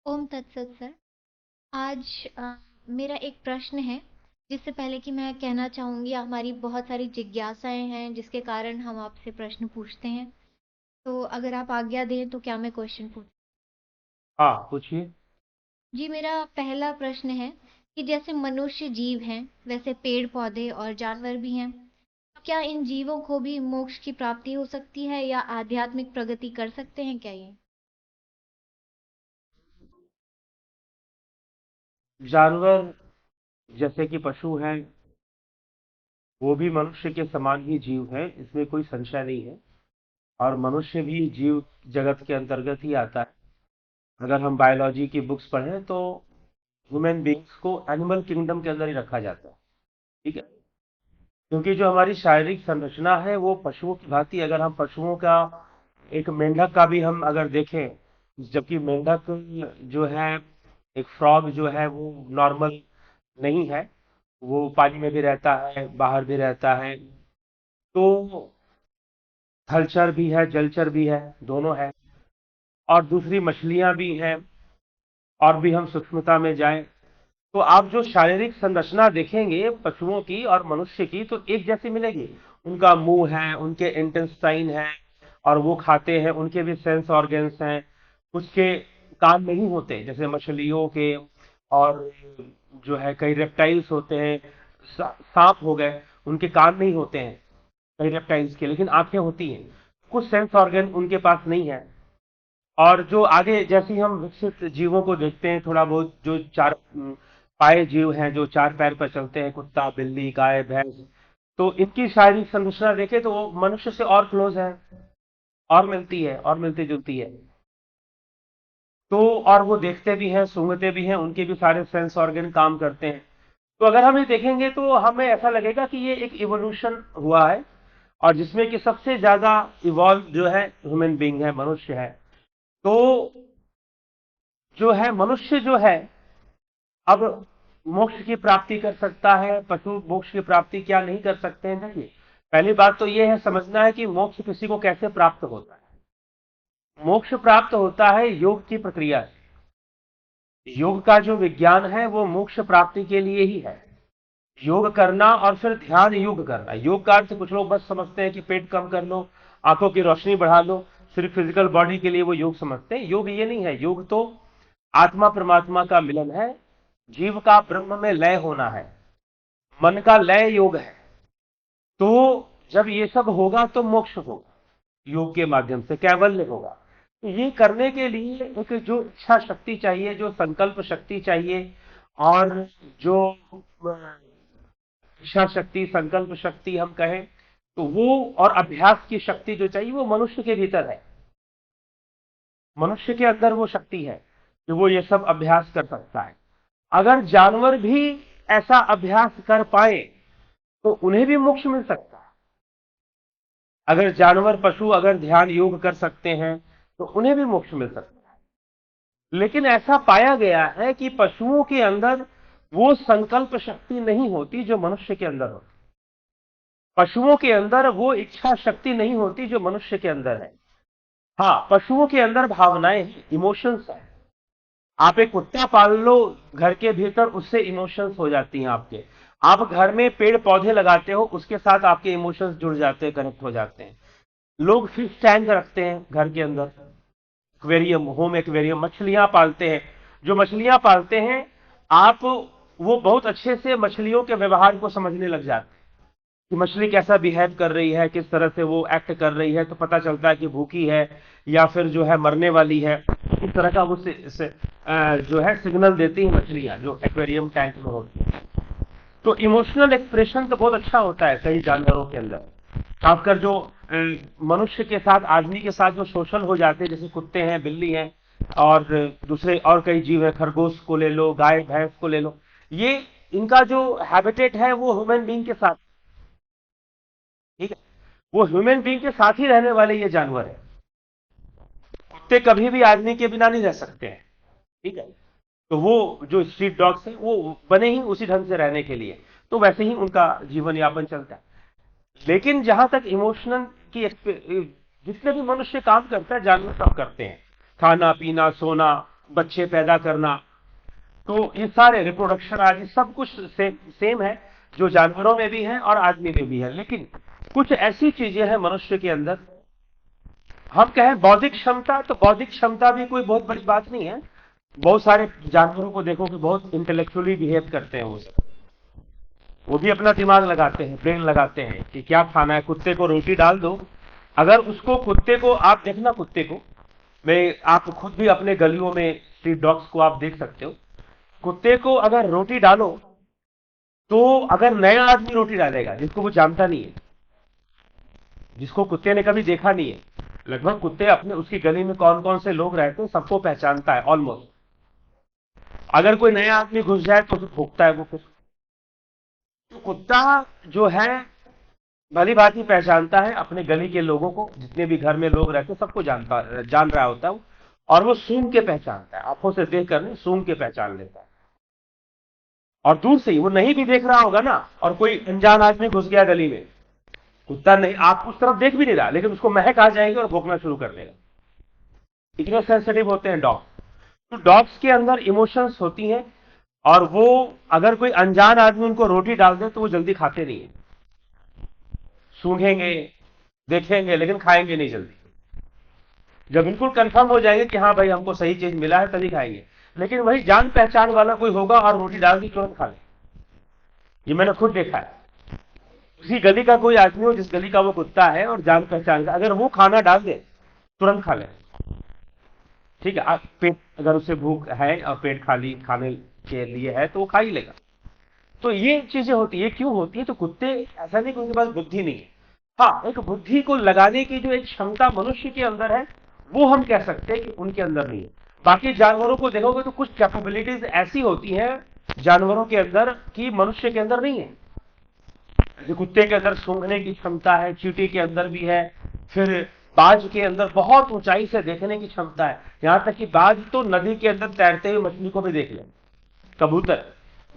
ओम तत्सत सर। आज मेरा एक प्रश्न है, जिससे पहले कि मैं कहना चाहूँगी हमारी बहुत सारी जिज्ञासाएं हैं जिसके कारण हम आपसे प्रश्न पूछते हैं। तो अगर आप आज्ञा दें तो क्या मैं क्वेश्चन पूछ। हाँ, पूछिए। जी, मेरा पहला प्रश्न है कि जैसे मनुष्य जीव हैं वैसे पेड़ पौधे और जानवर भी हैं। तो क्या इन जीवों को भी मोक्ष की प्राप्ति हो सकती है या आध्यात्मिक प्रगति कर सकते हैं क्या ये? जानवर जैसे कि पशु हैं, वो भी मनुष्य के समान ही जीव हैं, इसमें कोई संशय नहीं है। और मनुष्य भी जीव जगत के अंतर्गत ही आता है। अगर हम बायोलॉजी की बुक्स पढ़ें तो ह्यूमन बींग्स को एनिमल किंगडम के अंदर ही रखा जाता है। ठीक है, क्योंकि जो हमारी शारीरिक संरचना है वो पशुओं की भांति, अगर हम पशुओं का एक मेंढक का भी हम अगर देखें, जबकि मेंढक जो है, एक फ्रॉग जो है वो नॉर्मल नहीं है। वो पानी में भी रहता है, बाहर भी रहता है। तो थलचर भी है, जलचर भी है, दोनों है। और दूसरी मछलियां भी हैं। और भी हम सूक्ष्मता में जाएं तो आप जो शारीरिक संरचना देखेंगे पशुओं की और मनुष्य की तो एक जैसी मिलेगी। उनका मुंह है, उनके इंटेस्टाइन है, और वो खाते हैं, उनके भी सेंस ऑर्गन्स हैं। कुछ के कान नहीं होते जैसे मछलियों के। और जो है कई रेप्टाइल्स होते हैं, सांप हो गए, उनके कान नहीं होते हैं कई रेप्टाइल्स के, लेकिन आंखें होती हैं। कुछ सेंस ऑर्गन उनके पास नहीं है। और जो आगे जैसे ही हम विकसित जीवों को देखते हैं, थोड़ा बहुत जो चार पाए जीव हैं, जो चार पैर पर चलते हैं, कुत्ता, बिल्ली, गाय, भैंस, तो इनकी शारीरिक संरचना देखें तो वो मनुष्य से और क्लोज है, और मिलती है, और मिलती जुलती है। तो और वो देखते भी हैं, सूंघते भी हैं, उनके भी सारे सेंस ऑर्गन काम करते हैं। तो अगर हम ये देखेंगे तो हमें ऐसा लगेगा कि ये एक इवोल्यूशन हुआ है, और जिसमें कि सबसे ज्यादा इवॉल्व जो है ह्यूमन बीइंग है, मनुष्य है। तो जो है मनुष्य जो है, अब मोक्ष की प्राप्ति कर सकता है, पशु मोक्ष की प्राप्ति क्या नहीं कर सकते हैं। देखिए, पहली बात तो यह है समझना है कि मोक्ष किसी को कैसे प्राप्त होता है। मोक्ष प्राप्त होता है योग की प्रक्रिया से। योग का जो विज्ञान है वो मोक्ष प्राप्ति के लिए ही है। योग करना और फिर ध्यान योग करना। योग का अर्थ कुछ लोग बस समझते हैं कि पेट कम कर लो, आंखों की रोशनी बढ़ा लो, सिर्फ फिजिकल बॉडी के लिए वो योग समझते हैं। योग ये नहीं है। योग तो आत्मा परमात्मा का मिलन है, जीव का ब्रह्म में लय होना है, मन का लय योग है। तो जब ये सब होगा तो मोक्ष होगा, योग के माध्यम से कैवल्य होगा। तो ये करने के लिए एक जो इच्छा शक्ति चाहिए, जो संकल्प शक्ति चाहिए, और जो इच्छा शक्ति, संकल्प शक्ति हम कहें तो वो, और अभ्यास की शक्ति जो चाहिए वो मनुष्य के भीतर है। मनुष्य के अंदर वो शक्ति है कि वो ये सब अभ्यास कर सकता है। अगर जानवर भी ऐसा अभ्यास कर पाए तो उन्हें भी मोक्ष मिल सकता है। अगर जानवर, पशु अगर ध्यान योग कर सकते हैं तो उन्हें भी मोक्ष मिल सकता है। लेकिन ऐसा पाया गया है कि पशुओं के अंदर वो संकल्प शक्ति नहीं होती जो मनुष्य के अंदर होती। पशुओं के अंदर वो इच्छा शक्ति नहीं होती जो मनुष्य के अंदर है। हाँ, पशुओं के अंदर भावनाएं हैं, इमोशंस है। आप एक कुत्ता पाल लो घर के भीतर, उससे इमोशंस हो जाती हैं आपके। आप घर में पेड़ पौधे लगाते हो, उसके साथ आपके इमोशंस जुड़ जाते हैं, कनेक्ट हो जाते हैं। लोग फिश टैंक रखते हैं घर के अंदर, एक्वेरियम, होम एक्वेरियम, मछलियां पालते हैं। जो मछलियां पालते हैं आप, वो बहुत अच्छे से मछलियों के व्यवहार को समझने लग जाते हैं कि मछली कैसा बिहेव कर रही है, किस तरह से वो एक्ट कर रही है। तो पता चलता है कि भूखी है या फिर जो है मरने वाली है। इस तरह का वो जो है सिग्नल देती है मछलियां जो एक्वेरियम टैंक में होती है। तो इमोशनल एक्सप्रेशन तो बहुत अच्छा होता है कई जानवरों के अंदर। खासकर जो मनुष्य के साथ, आदमी के साथ जो सोशल हो जाते हैं, जैसे कुत्ते हैं, बिल्ली हैं, और दूसरे और कई जीव है, खरगोश को ले लो, गाय भैंस को ले लो। ये इनका जो हैबिटेट है वो ह्यूमन बीइंग के साथ, ठीक है, वो ह्यूमन बीइंग के साथ ही रहने वाले ये जानवर है। कुत्ते कभी भी आदमी के बिना नहीं रह सकते हैं, ठीक है। तो वो जो स्ट्रीट डॉग्स हैं वो बने ही उसी ढंग से रहने के लिए, तो वैसे ही उनका जीवन यापन चलता है। लेकिन जहां तक इमोशनल की जितने भी मनुष्य काम करता है जानवर सब करते हैं। खाना पीना सोना, बच्चे पैदा करना, तो ये सारे रिप्रोडक्शन आदि सब कुछ सेम है, जो जानवरों में भी है और आदमी में भी है। लेकिन कुछ ऐसी चीजें हैं मनुष्य के अंदर, हम कहें बौद्धिक क्षमता, तो बौद्धिक क्षमता भी कोई बहुत बड़ी बात नहीं है। बहुत सारे जानवरों को देखो कि बहुत इंटेलेक्चुअली बिहेव करते हैं, वो भी अपना दिमाग लगाते हैं, ब्रेन लगाते हैं कि क्या खाना है। कुत्ते को रोटी डाल दो, अगर उसको, कुत्ते को आप देखना, कुत्ते को, मैं, आप खुद भी अपने गलियों में स्ट्रीट डॉग्स को आप देख सकते हो, कुत्ते को अगर रोटी डालो, तो अगर नया आदमी रोटी डालेगा जिसको वो जानता नहीं है, जिसको कुत्ते ने कभी देखा नहीं है, लगभग कुत्ते अपने, उसकी गली में कौन कौन से लोग रहते हैं सबको पहचानता है ऑलमोस्ट। अगर कोई नया आदमी घुस जाए तो भूखता है वो फिर। तो कुत्ता जो है भली भांति पहचानता है अपने गली के लोगों को, जितने भी घर में लोग रहते हैं सबको जान रहा होता है वो, और वो सूंघ के पहचानता है, आंखों से देख कर नहीं, सूंघ के पहचान लेता है। और दूर से ही, वो नहीं भी देख रहा होगा ना, और कोई अनजान आदमी घुस गया गली में, कुत्ता नहीं, आप उस तरफ देख भी नहीं रहा, लेकिन उसको महक आ जाएगी और भौंकना शुरू कर देगा। इतने सेंसिटिव होते हैं डॉग। तो डॉग्स के अंदर इमोशंस होती हैं, और वो अगर कोई अनजान आदमी उनको रोटी डाल दे तो वो जल्दी खाते नहीं है, सूंघेंगे, देखेंगे, लेकिन खाएंगे नहीं जल्दी। जब बिल्कुल कंफर्म हो जाएंगे कि हाँ भाई हमको सही चीज मिला है तभी खाएंगे। लेकिन वही जान पहचान वाला कोई होगा और रोटी डाल दी तुरंत खा ले, ये मैंने खुद देखा है। उसी गली का कोई आदमी हो जिस गली का वो कुत्ता है और जान पहचान का, अगर वो खाना डाल दे तुरंत खा ले, ठीक है। पेट, अगर उसे भूख है और पेट खाली खाने के लिए है तो वो खा ही लेगा। तो ये चीजें होती है, क्यों होती है? तो कुत्ते, ऐसा नहीं कि उनके पास बुद्धि नहीं है, हाँ, एक बुद्धि को लगाने की जो एक क्षमता मनुष्य के अंदर है, वो हम कह सकते हैं कि उनके अंदर नहीं है। बाकी जानवरों को देखोगे तो कुछ कैपेबिलिटीज ऐसी होती हैं जानवरों के अंदर कि मनुष्य के अंदर नहीं है। जैसे कुत्ते के अंदर सूंघने की क्षमता है, चींटी के अंदर भी है, फिर बाज के अंदर बहुत ऊंचाई से देखने की क्षमता है, यहां तक कि बाज तो नदी के अंदर तैरते हुए मछली को भी देख ले। कबूतर,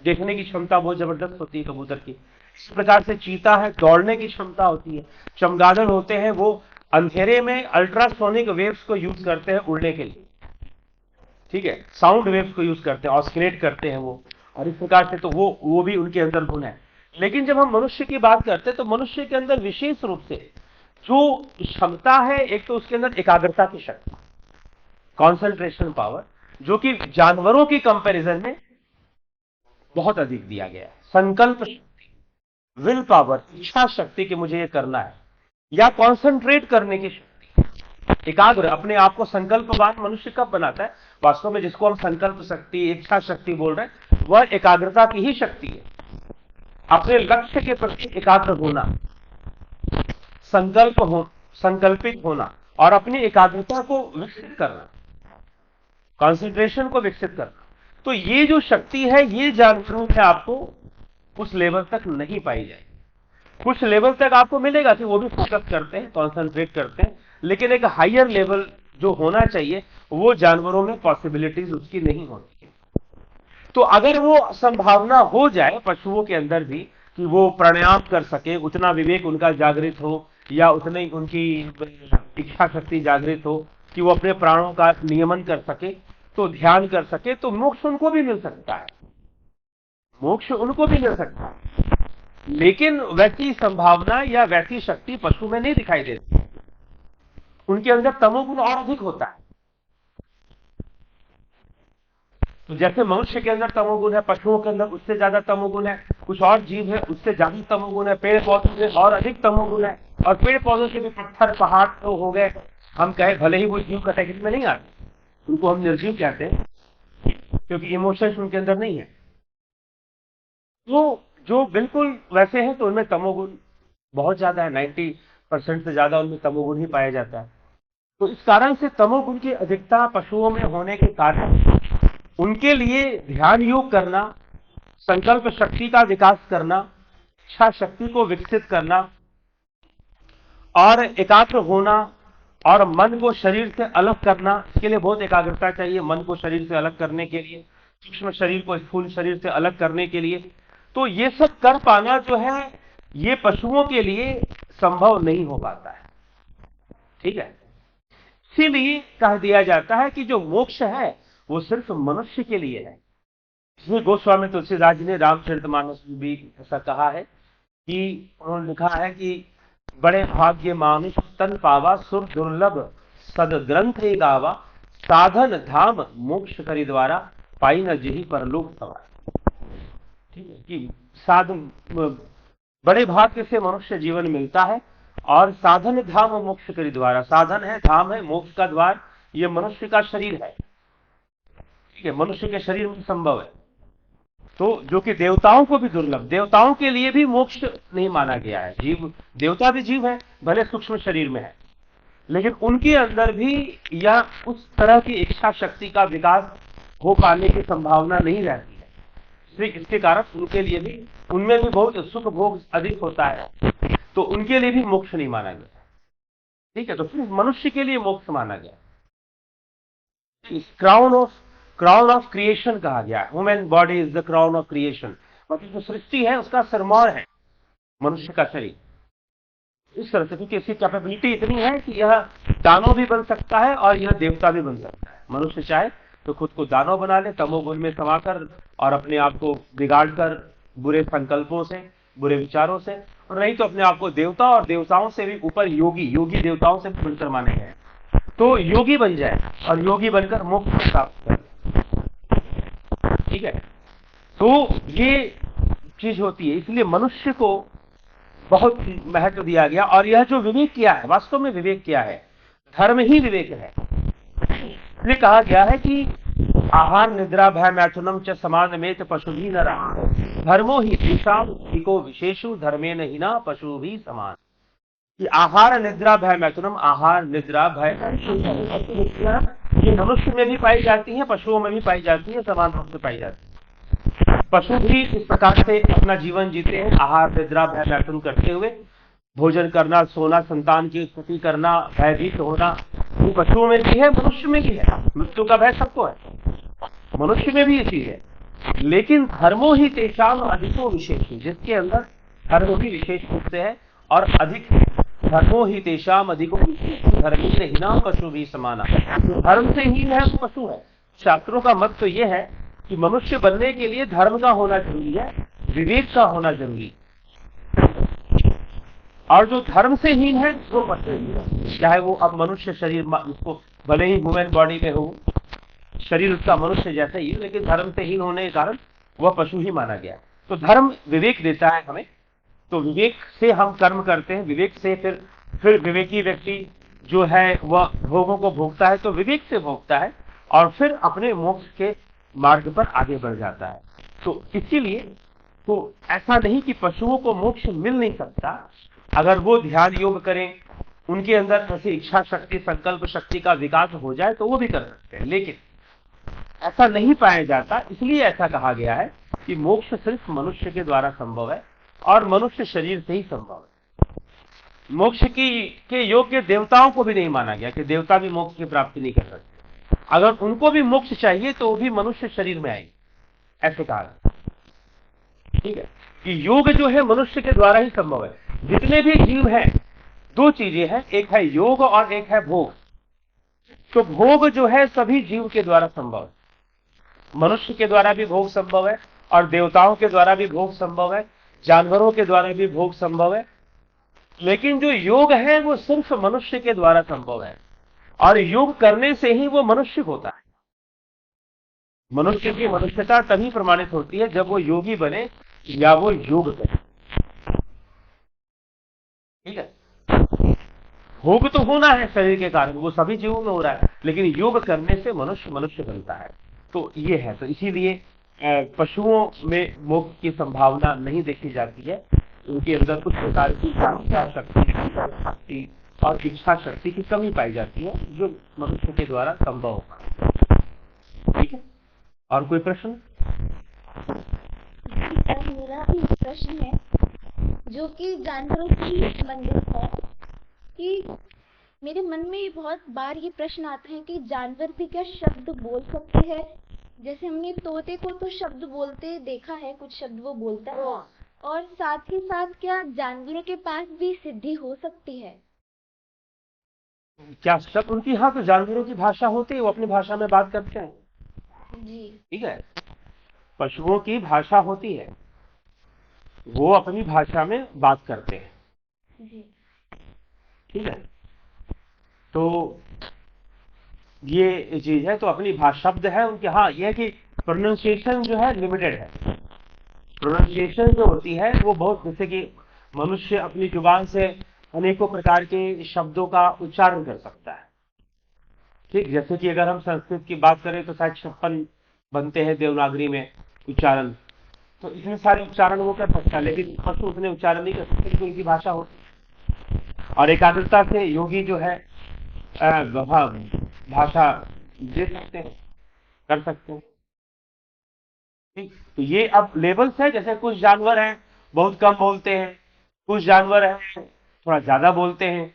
देखने की क्षमता बहुत जबरदस्त होती है कबूतर की। इस प्रकार से चीता है, दौड़ने की क्षमता होती है। चमगादड़ होते हैं, वो अंधेरे में अल्ट्रासोनिक वेव्स को यूज करते हैं उड़ने के लिए, ठीक है, साउंड वेव्स को यूज करते हैं, ऑस्किलेट करते हैं वो, और इस प्रकार से तो वो भी उनके अंदर गुण है। लेकिन जब हम मनुष्य की बात करते हैं तो मनुष्य के अंदर विशेष रूप से जो क्षमता है, एक तो उसके अंदर एकाग्रता की शक्ति, कॉन्सेंट्रेशन पावर, जो कि जानवरों की कंपैरिजन में बहुत अधिक दिया गया है। संकल्प शक्ति, विल पावर, इच्छा शक्ति कि मुझे ये करना है, या कॉन्सेंट्रेट करने की शक्ति, एकाग्र, अपने आप को संकल्पवान मनुष्य कब बनाता है? वास्तव में जिसको हम संकल्प शक्ति, इच्छा शक्ति बोल रहे हैं, वह एकाग्रता की ही शक्ति है। अपने लक्ष्य के प्रति एकाग्र होना, संकल्पित होना, और अपनी एकाग्रता को विकसित करना, कंसंट्रेशन को विकसित करना। तो ये जो शक्ति है, ये जानवरों में आपको उस लेवल तक नहीं पाई जाएगी। कुछ लेवल तक आपको मिलेगा कि वो भी फोकस करते हैं, कॉन्सेंट्रेट करते हैं, लेकिन एक हायर लेवल जो होना चाहिए वो जानवरों में पॉसिबिलिटीज उसकी नहीं होती है। तो अगर वो संभावना हो जाए पशुओं के अंदर भी कि वो प्राणायाम कर सके, उतना विवेक उनका जागृत हो, या उतनी उनकी इच्छा शक्ति जागृत हो कि वो अपने प्राणों का नियमन कर सके, तो ध्यान कर सके, तो मोक्ष उनको भी मिल सकता है, मोक्ष उनको भी मिल सकता है। लेकिन वैसी संभावना या वैसी शक्ति पशु में नहीं दिखाई देती, उनके अंदर तमोगुण और अधिक होता है। तो जैसे मनुष्य के अंदर तमोगुण है, पशुओं के अंदर उससे ज्यादा तमोगुण है, कुछ और जीव है उससे ज्यादा तमोगुण है, पेड़ पौधों में और अधिक तमोगुण है, और पेड़ पौधों से भी पत्थर पहाड़ तो हो गए, हम कहे भले ही वो जीव कैटेगरी में नहीं आते, उनको हम निर्जीव कहते हैं क्योंकि इमोशंस उनके अंदर नहीं है। तो जो बिल्कुल वैसे हैं तो उनमें तमोगुण बहुत ज्यादा है, 90% से ज्यादा उनमें तमोगुण ही पाया जाता है। तो इस कारण से तमोगुण की अधिकता पशुओं में होने के कारण उनके लिए ध्यान योग करना, संकल्प शक्ति का विकास करना, इच्छा शक्ति को विकसित करना, और एकाग्र होना, और मन को शरीर से अलग करना, इसके लिए बहुत एकाग्रता चाहिए। मन को शरीर से अलग करने के लिए, सूक्ष्म शरीर को स्थूल शरीर से अलग करने के लिए, तो ये सब कर पाना जो है ये पशुओं के लिए संभव नहीं हो पाता है, ठीक है। इसीलिए कह दिया जाता है कि जो मोक्ष है वो सिर्फ मनुष्य के लिए है। इसमें गोस्वामी तुलसीदास जी ने रामचरितमानस में भी ऐसा कहा है कि उन्होंने लिखा है कि बड़े भाग्य मानुष तन पावा सुर दुर्लभ सदग्रंथ गावा साधन धाम मोक्ष करी द्वारा पाई न जही परलोक सवार। ठीक है कि साधन बड़े भाग्य से मनुष्य जीवन मिलता है और साधन धाम मोक्ष करी द्वारा, साधन है, धाम है, मोक्ष का द्वार ये मनुष्य का शरीर है। ठीक है, मनुष्य के शरीर में संभव है। तो जो कि देवताओं को भी दुर्लभ, देवताओं के लिए भी मोक्ष नहीं माना गया है। जीव, देवता भी जीव है, भले सूक्ष्म शरीर में है, लेकिन उनके अंदर भी यह उस तरह की इच्छा शक्ति का विकास हो पाने की संभावना नहीं रहती है। इसलिए इसके कारण उनके लिए भी, उनमें भी बहुत सुख भोग अधिक होता है, तो उनके लिए भी मोक्ष नहीं माना गया। ठीक है, तो फिर मनुष्य के लिए मोक्ष माना गया। क्राउन ऑफ क्रिएशन कहा गया। Human body is the crown of creation, मतलब जो सृष्टि है उसका सिरमौर है मनुष्य का शरीर। इस तरह से, क्योंकि इसकी कैपेबिलिटी इतनी है कि यह दानव भी बन सकता है और यह देवता भी बन सकता है। मनुष्य चाहे तो खुद को दानव बना ले, तमोगुण में समाकर, और अपने आप को बिगाड़ कर बुरे संकल्पों से, बुरे विचारों से, और नहीं तो अपने आप को देवता, और देवताओं से भी ऊपर योगी देवताओं से भी बढ़कर माने गए, तो योगी बन जाए और योगी बनकर मोक्ष प्राप्त करे। ठीक है, तो ये चीज होती है। इसलिए मनुष्य को बहुत महत्व दिया गया। और यह जो विवेक किया है, वास्तव में विवेक किया है, धर्म ही विवेक है। इसलिए कहा गया है कि आहार निद्रा भय मैथुनम च समान में पशु भी न रहा, धर्मो ही को विशेषु धर्मे नहीं ना पशु भी समान। कि आहार निद्रा भय मैथुनम, आहार निद्रा भय, ये मनुष्य में भी पाई जाती है, पशुओं में भी पाई जाती है, समान रूप से पाई जाती है। पशु भी इस प्रकार से अपना जीवन जीते हैं, आहार निद्रा भय मैथुन करते हुए, भोजन करना, सोना, संतान की उत्पत्ति करना, भयभीत होना, वो पशुओं में भी है, मनुष्य में भी है। मृत्यु का भय सबको है, मनुष्य में भी ये चीज है। लेकिन धर्मो ही तेषाम अधिको विशेष, जिसके अंदर धर्म भी विशेष रूप से है और अधिक है। धर्मो ही तेषाम अधिको धर्मी नहीं ना पशु भी समाना, धर्म से ही है वो पशु है। शास्त्रों का मत तो ये है कि मनुष्य बनने के लिए धर्म का होना जरूरी है, विवेक का होना जरूरी, और जो धर्म से हीन है वो पशु है। चाहे वो अब मनुष्य शरीर, उसको भले ही ह्यूमन बॉडी में हो, शरीर उसका मनुष्य जैसा ही, लेकिन धर्म से हीन होने के कारण वह पशु ही माना गया। तो धर्म विवेक देता है हमें, तो विवेक से हम कर्म करते हैं, विवेक से फिर विवेकी व्यक्ति जो है वह भोगों को भोगता है, तो विवेक से भोगता है और फिर अपने मोक्ष के मार्ग पर आगे बढ़ जाता है। तो इसीलिए तो ऐसा नहीं कि पशुओं को मोक्ष मिल नहीं सकता, अगर वो ध्यान योग करें, उनके अंदर ऐसी इच्छा शक्ति, संकल्प शक्ति का विकास हो जाए तो वो भी कर सकते हैं, लेकिन ऐसा नहीं पाया जाता। इसलिए ऐसा कहा गया है कि मोक्ष सिर्फ मनुष्य के द्वारा संभव है और मनुष्य शरीर से ही संभव है। मोक्ष के योग्य देवताओं को भी नहीं माना गया कि देवता भी मोक्ष की प्राप्ति नहीं कर सकते। अगर उनको भी मोक्ष चाहिए तो वो भी मनुष्य शरीर में आएंगे, ऐसे कहा। ठीक है, कि योग जो है मनुष्य के द्वारा ही संभव है। जितने भी जीव हैं, दो चीजें हैं, एक है योग और एक है भोग। तो भोग जो है सभी जीव के द्वारा संभव है, मनुष्य के द्वारा भी भोग संभव है और देवताओं के द्वारा भी भोग संभव है, जानवरों के द्वारा भी भोग संभव है। लेकिन जो योग है वो सिर्फ मनुष्य के द्वारा संभव है, और योग करने से ही वो मनुष्य होता है। मनुष्य की मनुष्यता तभी प्रमाणित होती है जब वो योगी बने या वो योग करे। ठीक है, भोग तो होना है शरीर के कारण, वो सभी जीवों में हो रहा है, लेकिन योग करने से मनुष्य मनुष्य बनता है। तो ये है, तो इसीलिए पशुओं में मोक्ष की संभावना नहीं देखी जाती है। उनके अंदर कुछ प्रकार की शक्ति और इच्छा शक्ति की कमी पाई जाती है, जो मनुष्य के द्वारा संभव होगा। ठीक है, और कोई प्रश्न? मेरा एक प्रश्न है जो कि जानवरों से संबंधित है, कि मेरे मन में बहुत बार ये प्रश्न आता है कि जानवर भी क्या शब्द बोल सकते हैं? जैसे हमने तोते को तो शब्द बोलते देखा है, कुछ शब्द वो बोलता है, और साथ ही साथ क्या जानवरों के पास भी सिद्धि हो सकती है? क्या शब्द उनकी? हाँ, तो जानवरों की भाषा होती है, वो अपनी भाषा में बात करते हैं। जी। ठीक है। पशुओं की भाषा होती है, वो अपनी भाषा में बात करते हैं। जी। ठीक है। तो ये चीज है, तो अपनी भाषा शब्द है उनके। हाँ, ये है कि प्रोनाउंसिएशन जो है लिमिटेड है। प्रोनाउंसिएशन जो होती है वो बहुत, जैसे कि मनुष्य अपनी जुबान से अनेकों प्रकार के शब्दों का उच्चारण कर सकता है। ठीक, जैसे कि अगर हम संस्कृत की बात करें तो शायद 56 बनते हैं देवनागरी में उच्चारण। तो इतने सारे उच्चारण वो कर सकता है, लेकिन पशु उतने उच्चारण नहीं कर सकते क्योंकि उनकी भाषा होती है। और एकाग्रता से योगी जो है भाषा दे सकते हैं, कर सकते हैं। ठीक, तो ये अब लेवल्स है। जैसे कुछ जानवर हैं बहुत कम बोलते हैं, कुछ जानवर हैं थोड़ा ज्यादा बोलते हैं।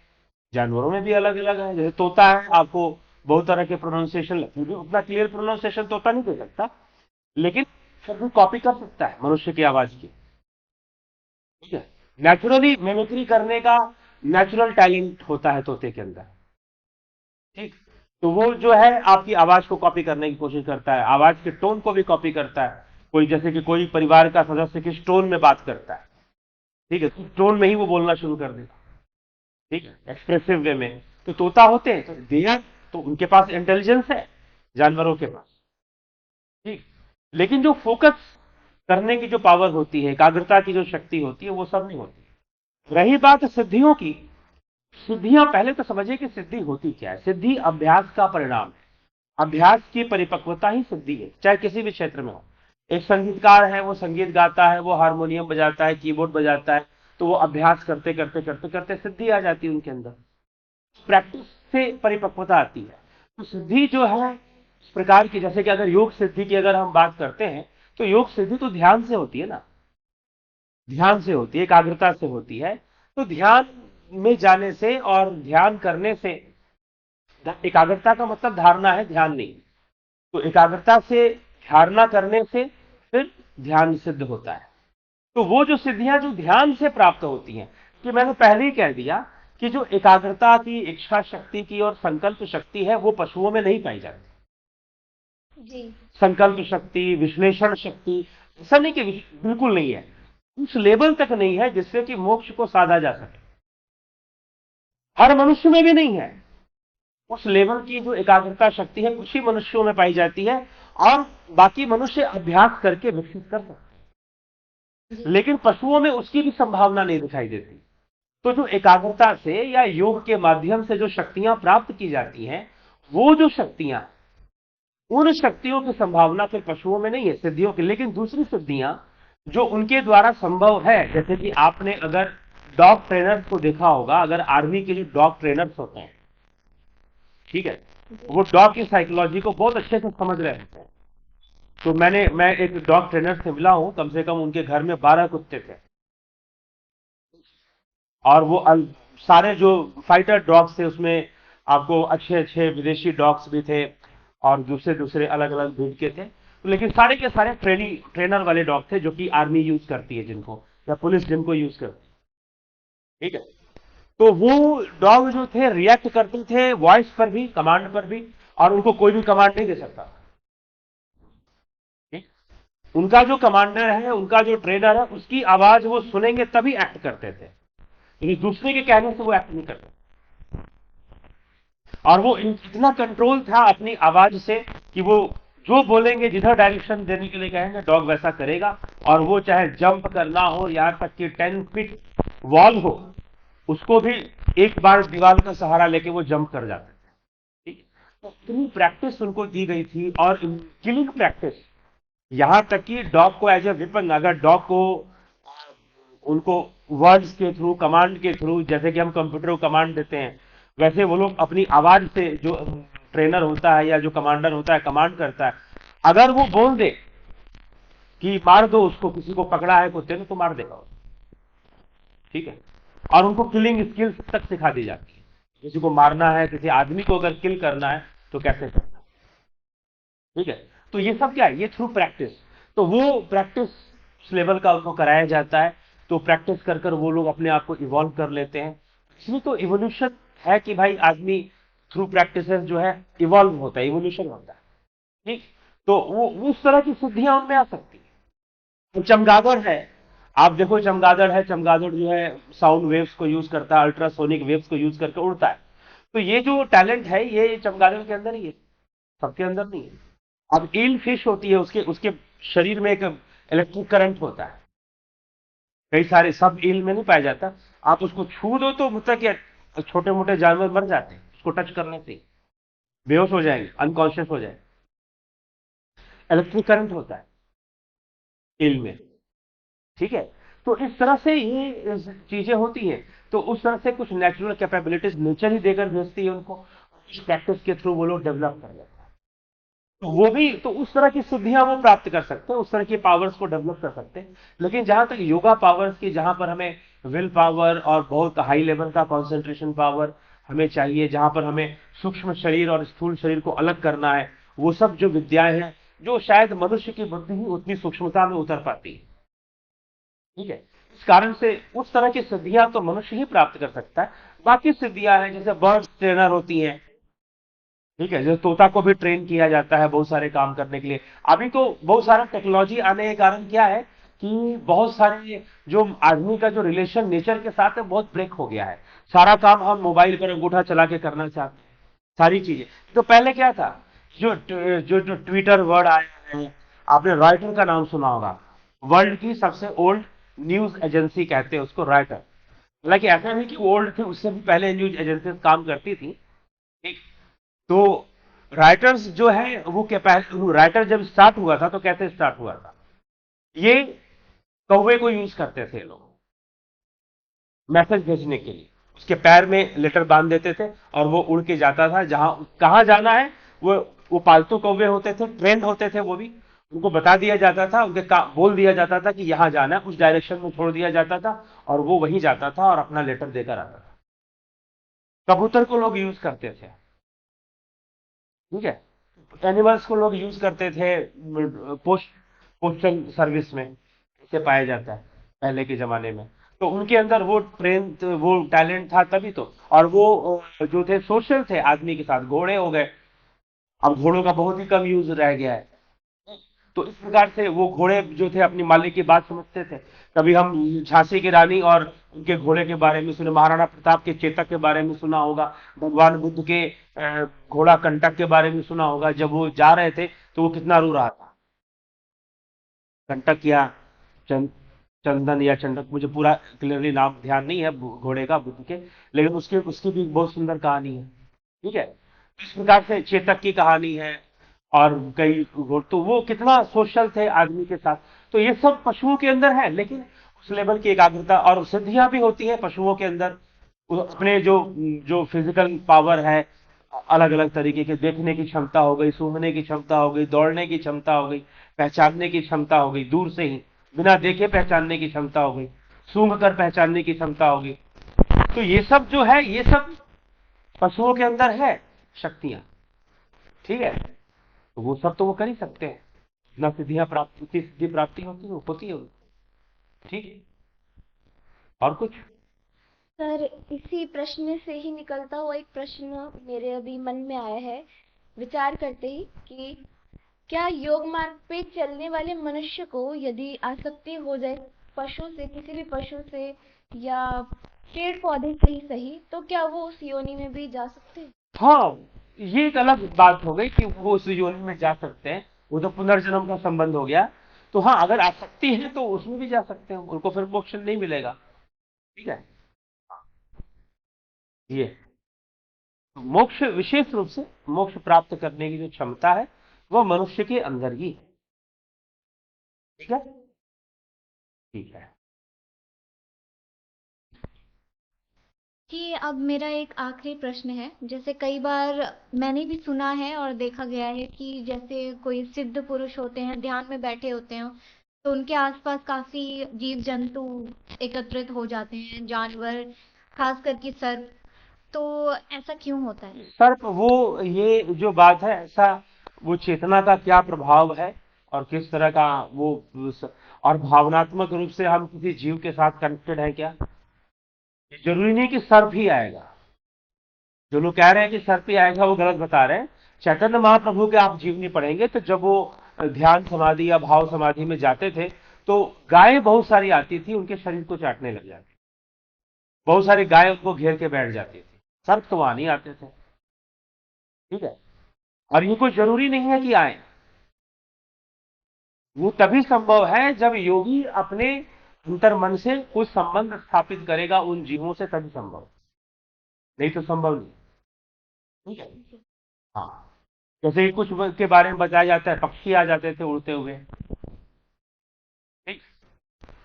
जानवरों में भी अलग अलग है। जैसे तोता है, आपको बहुत तरह के प्रोनाउंसिएशन लगते हैं, उतना क्लियर प्रोनाउंसिएशन तोता नहीं दे सकता, लेकिन फिर भी कॉपी कर सकता है मनुष्य की आवाज की। ठीक है। नेचुरली मिमिक्री करने का नेचुरल टैलेंट होता है तोते के अंदर। ठीक, तो वो जो है आपकी आवाज को कॉपी करने की कोशिश करता है, आवाज के टोन को भी कॉपी करता है। कोई, जैसे कि कोई परिवार का सदस्य किस टोन में बात करता है, ठीक है, तो टोन में ही वो बोलना शुरू कर देगा। ठीक है, एक्सप्रेसिव वे में। तो तोता होते हैं तो देयर, तो उनके पास इंटेलिजेंस है जानवरों के पास। ठीक, लेकिन जो फोकस करने की जो पावर होती है, एकाग्रता की जो शक्ति होती है, वो सब नहीं होती। रही बात सिद्धियों की, सिद्धियां पहले तो समझिए कि सिद्धि होती क्या है। सिद्धि अभ्यास का परिणाम है। अभ्यास की परिपक्वता ही सिद्धि है, चाहे किसी भी क्षेत्र में हो। एक संगीतकार है, वो संगीत गाता है, वो हारमोनियम बजाता है, कीबोर्ड बजाता है, तो वो अभ्यास करते करते करते करते सिद्धि आ जाती है उनके अंदर। प्रैक्टिस से परिपक्वता आती है। तो सिद्धि जो है इस प्रकार की, जैसे कि अगर योग सिद्धि की अगर हम बात करते हैं, तो योग सिद्धि तो ध्यान से होती है ना, ध्यान से होती है, एकाग्रता से होती है। तो ध्यान में जाने से और ध्यान करने से, एकाग्रता का मतलब धारणा है, ध्यान नहीं। तो एकाग्रता से धारणा करने से फिर ध्यान सिद्ध होता है। तो वो जो सिद्धियां जो ध्यान से प्राप्त होती हैं, कि मैंने पहले ही कह दिया कि जो एकाग्रता की, इच्छा शक्ति की और संकल्प शक्ति है, वो पशुओं में नहीं पाई जाती। जी। संकल्प शक्ति, विश्लेषण शक्ति, ऐसा नहीं कि बिल्कुल नहीं है, उस लेवल तक नहीं है जिससे कि मोक्ष को साधा जा सके। हर मनुष्य में भी नहीं है उस लेवल की जो एकाग्रता शक्ति है, कुछ ही मनुष्यों में पाई जाती है, और बाकी मनुष्य अभ्यास करके विकसित कर सकते हैं, लेकिन पशुओं में उसकी भी संभावना नहीं दिखाई देती। तो जो एकाग्रता से या योग के माध्यम से जो शक्तियां प्राप्त की जाती हैं, वो जो शक्तियां, उन शक्तियों की संभावना फिर पशुओं में नहीं है, सिद्धियों की। लेकिन दूसरी सिद्धियां जो उनके द्वारा संभव है, जैसे कि आपने अगर डॉग ट्रेनर्स को देखा होगा, अगर आर्मी के जो डॉग ट्रेनर्स होते हैं, ठीक है, वो डॉग की साइकोलॉजी को बहुत अच्छे से समझ रहे होते हैं। तो मैं एक डॉग ट्रेनर से मिला हूं, कम से कम उनके घर में 12 कुत्ते थे, और वो सारे जो फाइटर डॉग्स थे उसमें आपको अच्छे अच्छे विदेशी डॉग्स भी थे, और दूसरे दूसरे अलग अलग ब्रीड के थे। लेकिन सारे के सारे ट्रेनर वाले डॉग थे, जो कि आर्मी यूज करती है जिनको, या पुलिस जिनको यूज करती है। ठीक है। तो वो डॉग जो थे रिएक्ट करते थे वॉइस पर भी, कमांड पर भी, और उनको कोई भी कमांड नहीं दे सकता। ठीक? उनका जो कमांडर है, उनका जो ट्रेनर है, उसकी आवाज वो सुनेंगे तभी एक्ट करते थे, लेकिन दूसरे के कहने से वो एक्ट नहीं करते। और वो इतना कंट्रोल था अपनी आवाज से कि वो जो बोलेंगे, जिधर डायरेक्शन देने के लिए कहेंगे, डॉग वैसा करेगा। और वो चाहे जंप करना हो, यहां तक कि 10 फीट वॉल हो, उसको भी एक बार दीवार का सहारा लेके वो जंप कर जाते थे। ठीक, तो इतनी प्रैक्टिस उनको दी गई थी, और किलिंग प्रैक्टिस, यहां तक कि डॉग को एज ए वेपन, अगर डॉग को उनको वर्ड्स के थ्रू, कमांड के थ्रू, जैसे कि हम कंप्यूटर को कमांड देते हैं, वैसे वो लोग अपनी आवाज से, जो ट्रेनर होता है या जो कमांडर होता है कमांड करता है, अगर वो बोल दे कि मार दो उसको, किसी को पकड़ा है कुत्ते ने तो मार देगा। ठीक है। और उनको किलिंग स्किल्स तक सिखा दी जाती है, किसी को मारना है, किसी आदमी को अगर किल करना है तो कैसे करना है। ठीक है। तो ये सब क्या है, ये थ्रू प्रैक्टिस। तो वो प्रैक्टिस लेवल का उनको कराया जाता है। तो प्रैक्टिस कर कर वो लोग अपने आप को इवॉल्व कर लेते हैं। इसलिए तो इवोल्यूशन है कि भाई आदमी थ्रू प्रैक्टिसेस जो है इवॉल्व होता है, इवोल्यूशन होता है। ठीक। तो वो उस तरह की सिद्धियां उनमें आ सकती है। चमगादड़ है, आप देखो चमगादड़ है, चमगादड़ जो है साउंड वेव्स को यूज करता है, अल्ट्रासोनिक वेव्स को यूज करके उड़ता है। तो ये जो टैलेंट है ये चमगादड़ के अंदर ही है, सबके अंदर नहीं है। अब ईल फिश होती है, उसके उसके शरीर में एक इलेक्ट्रिक करंट होता है, कई सारे सब ईल में नहीं पाया जाता। आप उसको छू दो तो मतलब क्या, छोटे मोटे जानवर मर जाते हैं उसको टच करने से, बेहोश हो जाएंगे, अनकॉन्शियस हो जाएंगे। इलेक्ट्रिक करंट होता है ईल में, ठीक है। तो इस तरह से ये चीजें होती हैं। तो उस तरह से कुछ नेचुरल कैपेबिलिटीज नेचर ही देकर भेजती है उनको, कुछ प्रैक्टिस के थ्रू वो लोग डेवलप कर लेते हैं। तो वो भी तो उस तरह की सिद्धियां वो प्राप्त कर सकते हैं, उस तरह की पावर्स को डेवलप कर सकते हैं। लेकिन जहां तक योगा पावर्स की, जहां पर हमें विल पावर और बहुत हाई लेवल का कंसंट्रेशन पावर हमें चाहिए, जहां पर हमें सूक्ष्म शरीर और स्थूल शरीर को अलग करना है, वो सब जो विद्याएं हैं जो शायद मनुष्य की बुद्धि ही उतनी सूक्ष्मता में उतर पाती है, ठीक है। इस कारण से उस तरह की सिद्धियां तो मनुष्य ही प्राप्त कर सकता है। बाकी सिद्धियां हैं जैसे बर्ड ट्रेनर होती हैं, ठीक है, जैसे तोता को भी ट्रेन किया जाता है बहुत सारे काम करने के लिए। अभी तो बहुत सारा टेक्नोलॉजी आने के कारण क्या है कि बहुत सारे जो आदमी का जो रिलेशन नेचर के साथ है बहुत ब्रेक हो गया है। सारा काम हम मोबाइल पर अंगूठा चला के करना चाहते हैं, सारी चीजें। तो पहले क्या था, जो जो जो ट्विटर वर्ड आया है, आपने रॉयटर का नाम सुना होगा, वर्ल्ड की सबसे ओल्ड न्यूज एजेंसी कहते हैं उसको रॉयटर। हालांकि ऐसा नहीं कि ओल्ड थी, उससे भी पहले न्यूज एजेंसी काम करती थी, ठीक। तो राइटर्स जो है वो क्या, पहले राइटर जब स्टार्ट हुआ था तो कैसे स्टार्ट हुआ था, ये कौवे को यूज करते थे लोग मैसेज भेजने के लिए। उसके पैर में लेटर बांध देते थे और वो उड़ के जाता था, जहां कहां जाना है। वो पालतू कौवे होते थे, ट्रेंड होते थे, वो भी उनको बता दिया जाता था, बोल दिया जाता था कि यहां जाना है, उस डायरेक्शन में छोड़ दिया जाता था और वो वहीं जाता था और अपना लेटर देकर आता था। कबूतर को लोग यूज करते थे, ठीक है। एनिमल्स को लोग यूज करते थे पोस्टल सर्विस में, इसे पाया जाता है पहले के जमाने में। तो उनके अंदर वो टैलेंट था तभी तो। और वो जो थे सोशल थे आदमी के साथ, घोड़े हो गए, अब घोड़ों का बहुत ही कम यूज रह गया है। तो इस प्रकार से वो घोड़े जो थे अपनी मालिक की बात समझते थे। कभी हम झांसी की रानी और उनके घोड़े के बारे में सुने, महाराणा प्रताप के चेतक के बारे में सुना होगा, भगवान बुद्ध के घोड़ा कंटक के बारे में सुना होगा। जब वो जा रहे थे तो वो कितना रो रहा था, कंटक या चंद चंदन या चंडक, मुझे पूरा क्लियरली नाम ध्यान नहीं है घोड़े का बुद्ध के, लेकिन उसकी उसकी भी बहुत सुंदर कहानी है, ठीक है। इस प्रकार से चेतक की कहानी है और कई तो वो कितना सोशल थे आदमी के साथ। तो ये सब पशुओं के अंदर है, लेकिन उस लेवल की एकाग्रता और सिद्धियां भी होती है पशुओं के अंदर। अपने जो जो फिजिकल पावर है, अलग अलग तरीके के, देखने की क्षमता हो गई, सूंघने की क्षमता हो गई, दौड़ने की क्षमता हो गई, पहचानने की क्षमता हो गई, दूर से ही बिना देखे पहचानने की क्षमता हो गई, सूंघ कर पहचानने की क्षमता हो गई। तो ये सब जो है ये सब पशुओं के अंदर है शक्तियां, ठीक है। तो वो सब तो वो कर ही सकते हैं, ना सिद्धियां प्राप्त, सिद्धि प्राप्ति होती है उनको, ठीक है। और कुछ? सर, इसी प्रश्न से ही निकलता हुआ एक प्रश्न मेरे अभी मन में आया है विचार करते ही कि क्या योग मार्ग पे चलने वाले मनुष्य को यदि आसक्ति हो जाए पशु से, किसी भी पशु से या पेड़ पौधे से ही सही, तो क्या वो उस योनि में भी जा सकते हैं? हाँ, ये एक अलग बात हो गई कि वो उस योनि में जा सकते हैं, वो तो पुनर्जन्म का संबंध हो गया। तो हाँ, अगर आसक्ति है तो उसमें भी जा सकते हैं, उनको फिर मोक्ष नहीं मिलेगा, ठीक है। ये तो मोक्ष, विशेष रूप से मोक्ष प्राप्त करने की जो क्षमता है वो मनुष्य के अंदर ही है, ठीक है, ठीक है। कि अब मेरा एक आखिरी प्रश्न है। जैसे कई बार मैंने भी सुना है और देखा गया है कि जैसे कोई सिद्ध पुरुष होते हैं, ध्यान में बैठे होते हैं, तो उनके आसपास काफी जीव जंतु एकत्रित हो जाते हैं, जानवर, खास करके सर्प। तो ऐसा क्यों होता है? सर्प, वो ये जो बात है ऐसा, वो चेतना का क्या प्रभाव है और किस तरह का वो और भावनात्मक रूप से हम किसी जीव के साथ कनेक्टेड है क्या, जरूरी नहीं कि सर्प ही आएगा। जो लोग कह रहे हैं कि सर्प ही आएगा वो गलत बता रहे हैं। चैतन्य महाप्रभु के आप जीवनी पढ़ेंगे तो जब वो ध्यान समाधि या भाव समाधि में जाते थे तो गायें बहुत सारी आती थी, उनके शरीर को चाटने लग जाती, बहुत सारी गायें उनको घेर के बैठ जाती थी। सर्प तो वहां नहीं आते थे, ठीक है। और ये कोई जरूरी नहीं है कि आए, वो तभी संभव है जब योगी अपने अंतर मन से कुछ संबंध स्थापित करेगा उन जीवों से, तभी संभव, नहीं तो संभव नहीं, ठीक है। हाँ, जैसे ही कुछ के बारे में बताया जाता है, पक्षी आ जाते थे उड़ते हुए, ठीक।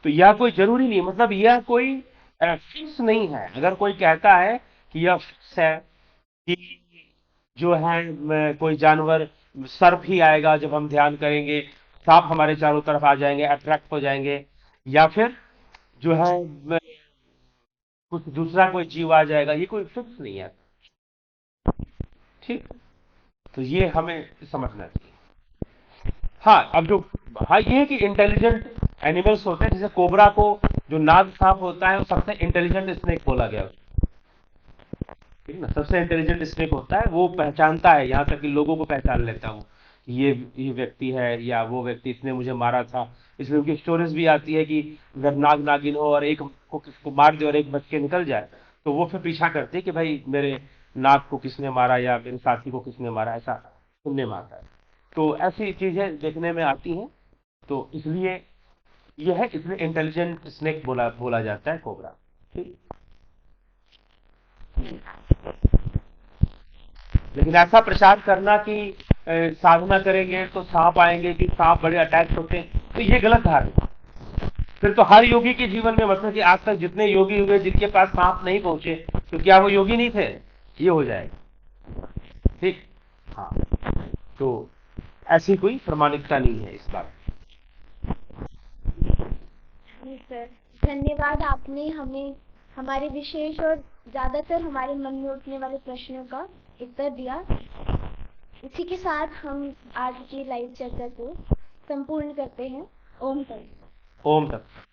तो यह कोई जरूरी नहीं, मतलब यह कोई फिक्स नहीं है। अगर कोई कहता है कि यह फिक्स है कि जो है कोई जानवर, सर्प ही आएगा जब हम ध्यान करेंगे, सांप हमारे चारों तरफ आ जाएंगे, अट्रैक्ट हो जाएंगे, या फिर जो है कुछ दूसरा कोई जीव आ जाएगा, ये कोई फिक्स नहीं है, ठीक। तो ये हमें समझना चाहिए। हाँ, अब जो, हाँ, ये है कि इंटेलिजेंट एनिमल्स होते हैं, जैसे कोबरा को, जो नाग सांप होता है, वो सबसे इंटेलिजेंट स्नेक बोला गया, ठीक ना, सबसे इंटेलिजेंट स्नेक होता है, वो पहचानता है, यहाँ तक कि लोगों को पहचान लेता है वो, कि ये व्यक्ति है या वो व्यक्ति, इसने मुझे मारा था। इसलिए उनकी स्टोरीज भी आती है कि अगर नाग नागिन हो और एक को किसको मार दे और एक बच के निकल जाए, तो वो फिर पीछा करते कि भाई मेरे नाग को किसने मारा या मेरे साथी को किसने मारा, ऐसा सुनने में आता है। तो ऐसी चीजें देखने में आती हैं, तो इसलिए यह है, इसलिए इंटेलिजेंट स्नेक बोला बोला जाता है कोबरा, ठीक। लेकिन ऐसा प्रचार करना कि साधना करेंगे तो सांप आएंगे, कि सांप बड़े अटैक होते हैं, तो ये गलत धारणा। फिर तो हर योगी के जीवन में, मतलब कि आज तक जितने योगी हुए जिनके पास सांप नहीं पहुंचे, तो क्या वो योगी नहीं थे, ये हो जाएगा, ठीक। हाँ, तो ऐसी कोई प्रमाणिकता नहीं है इस बात। जी सर, धन्यवाद, आपने हमें हमारे विशेष और ज्यादातर हमारे मन में उठने वाले प्रश्नों का उत्तर दिया। इसी के साथ हम आज की लाइव चर्चा को संपूर्ण करते हैं। ओम तत्सत। ओम तत्सत।